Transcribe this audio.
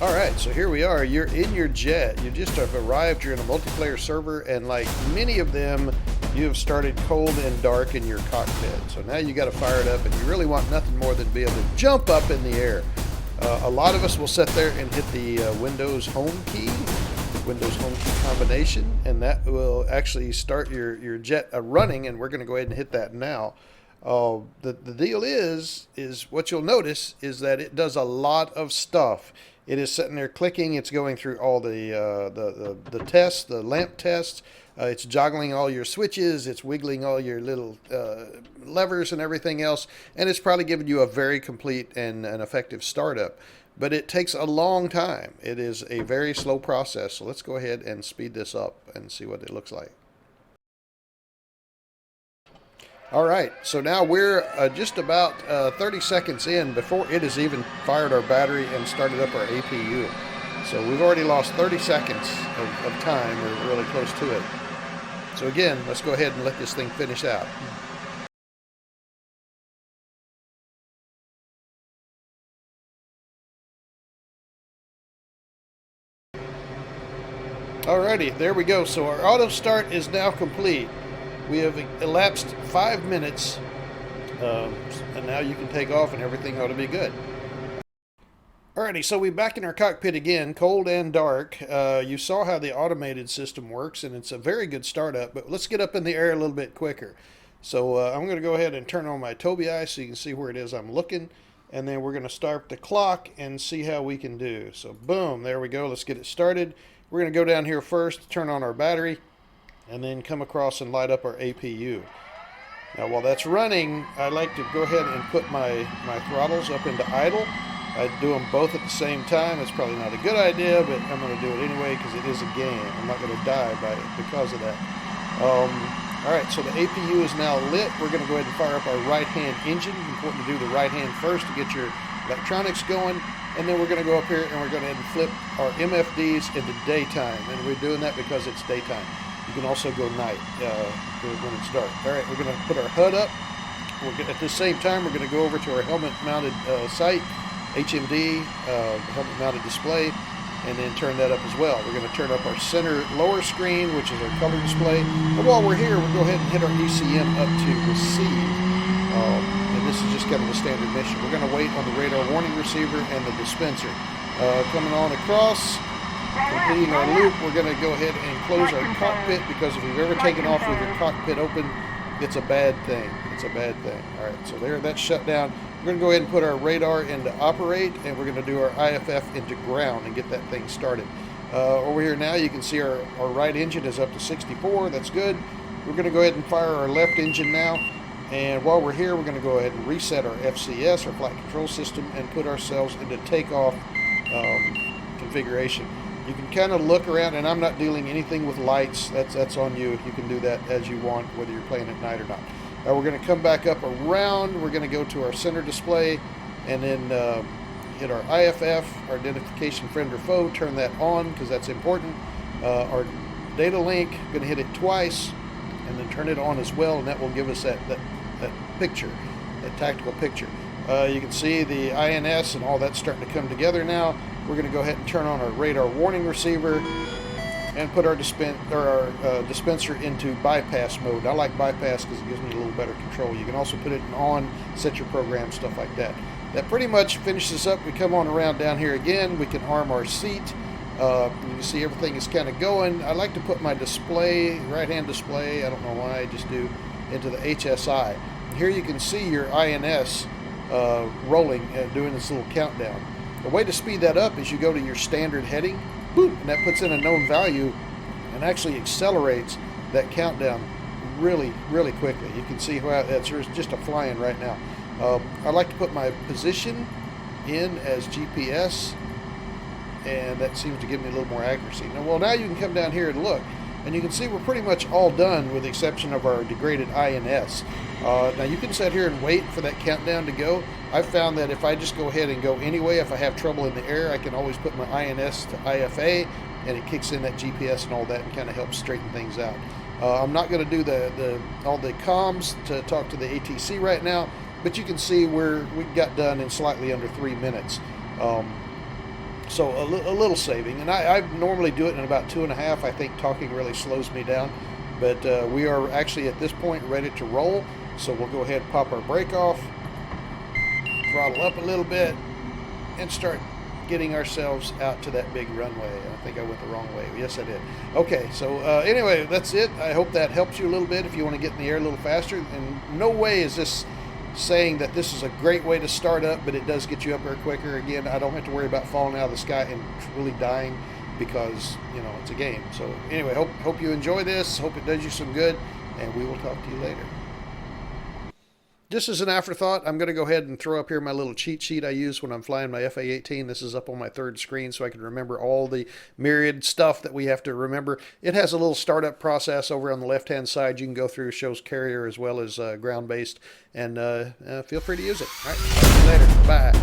All right, so here we are. You're in your jet. You just have arrived. You're in a multiplayer server, and like many of them, you have started cold and dark in your cockpit. So now you got to fire it up, and you really want nothing more than to be able to jump up in the air. A lot of us will sit there and hit the Windows Home key combination, and that will actually start your jet running, and we're going to go ahead and hit that now. The deal is what you'll notice is that it does a lot of stuff. It is sitting there clicking. It's going through all the tests, the lamp tests. It's joggling all your switches. It's wiggling all your little levers and everything else. And it's probably giving you a very complete and an effective startup. But it takes a long time. It is a very slow process. So let's go ahead and speed this up and see what it looks like. All right, so now we're just about 30 seconds in before it has even fired our battery and started up our APU. So we've already lost 30 seconds of time. We're really close to it. So again, let's go ahead and let this thing finish out. Alrighty, there we go. So our auto start is now complete. We have elapsed 5 minutes, and now you can take off and everything ought to be good. Alrighty, so we're back in our cockpit again, cold and dark. You saw how the automated system works, and it's a very good startup, but let's get up in the air a little bit quicker. So I'm going to go ahead and turn on my Tobii eye so you can see where it is I'm looking, and then we're going to start the clock and see how we can do. So boom, there we go. Let's get it started. We're going to go down here first, turn on our battery, and then come across and light up our APU. Now while that's running, I like to go ahead and put my throttles up into idle. I do them both at the same time. It's probably not a good idea, but I'm going to do it anyway because it is a game. I'm not going to die because of that. All right, so the APU is now lit. We're going to go ahead and fire up our right-hand engine. Important to do the right hand first to get your electronics going. And then we're going to go up here and we're going to flip our MFDs into daytime. And we're doing that because it's daytime. You can also go night when it's dark. All right, we're going to put our HUD up. At the same time, we're going to go over to our helmet-mounted sight, HMD, helmet-mounted display, and then turn that up as well. We're going to turn up our center lower screen, which is our color display. And while we're here, we'll go ahead and hit our ECM up to receive. And this is just kind of a standard mission. We're going to wait on the radar warning receiver and the dispenser. Coming on across, completing our loop, we're going to go ahead and close our cockpit because if you've ever taken off with your cockpit open, it's a bad thing. It's a bad thing. All right, so there, that's shut down. We're going to go ahead and put our radar into operate, and we're going to do our IFF into ground and get that thing started. Over here now, you can see our right engine is up to 64. That's good. We're going to go ahead and fire our left engine now. And while we're here, we're going to go ahead and reset our FCS, our flight control system, and put ourselves into takeoff configuration. You can kind of look around, and I'm not doing anything with lights. That's on you. You can do that as you want, whether you're playing at night or not. We're going to come back up around. We're going to go to our center display, and then hit our IFF, our identification friend or foe. Turn that on because that's important. Our data link, going to hit it twice, and then turn it on as well, and that will give us that picture, that tactical picture. You can see the INS and all that's starting to come together now. We're going to go ahead and turn on our radar warning receiver and put our dispenser into bypass mode. I like bypass because it gives me a little better control. You can also put it in on, set your program, stuff like that. That pretty much finishes up. We come on around down here again. We can arm our seat. You can see everything is kind of going. I like to put my display, right-hand display, I don't know why, I just do, into the HSI. And here you can see your INS rolling and doing this little countdown. The way to speed that up is you go to your standard heading, boop, and that puts in a known value and actually accelerates that countdown really, really quickly. You can see how that's just a flying right now. I like to put my position in as GPS, and that seems to give me a little more accuracy. Now you can come down here and look, and you can see we're pretty much all done with the exception of our degraded INS. Now you can sit here and wait for that countdown to go. I've found that if I just go ahead and go anyway, if I have trouble in the air, I can always put my INS to IFA, and it kicks in that GPS and all that and kind of helps straighten things out. I'm not going to do all the comms to talk to the ATC right now, but you can see we got done in slightly under 3 minutes. So a little saving, and I normally do it in about 2.5. I think talking really slows me down, but we are actually at this point ready to roll. So we'll go ahead and pop our brake off, throttle up a little bit, and start getting ourselves out to that big runway. I think I went the wrong way. Yes, I did. Okay, so anyway, that's it. I hope that helps you a little bit if you want to get in the air a little faster. And no way is this saying that this is a great way to start up, but it does get you up there quicker. Again, I don't have to worry about falling out of the sky and really dying because, you know, it's a game. So anyway, hope you enjoy this. Hope it does you some good, and we will talk to you later. Just as an afterthought, I'm going to go ahead and throw up here my little cheat sheet I use when I'm flying my A-18. This is up on my third screen so I can remember all the myriad stuff that we have to remember. It has a little startup process over on the left-hand side you can go through. It shows carrier as well as ground-based, and feel free to use it. All right, talk to you later. Bye.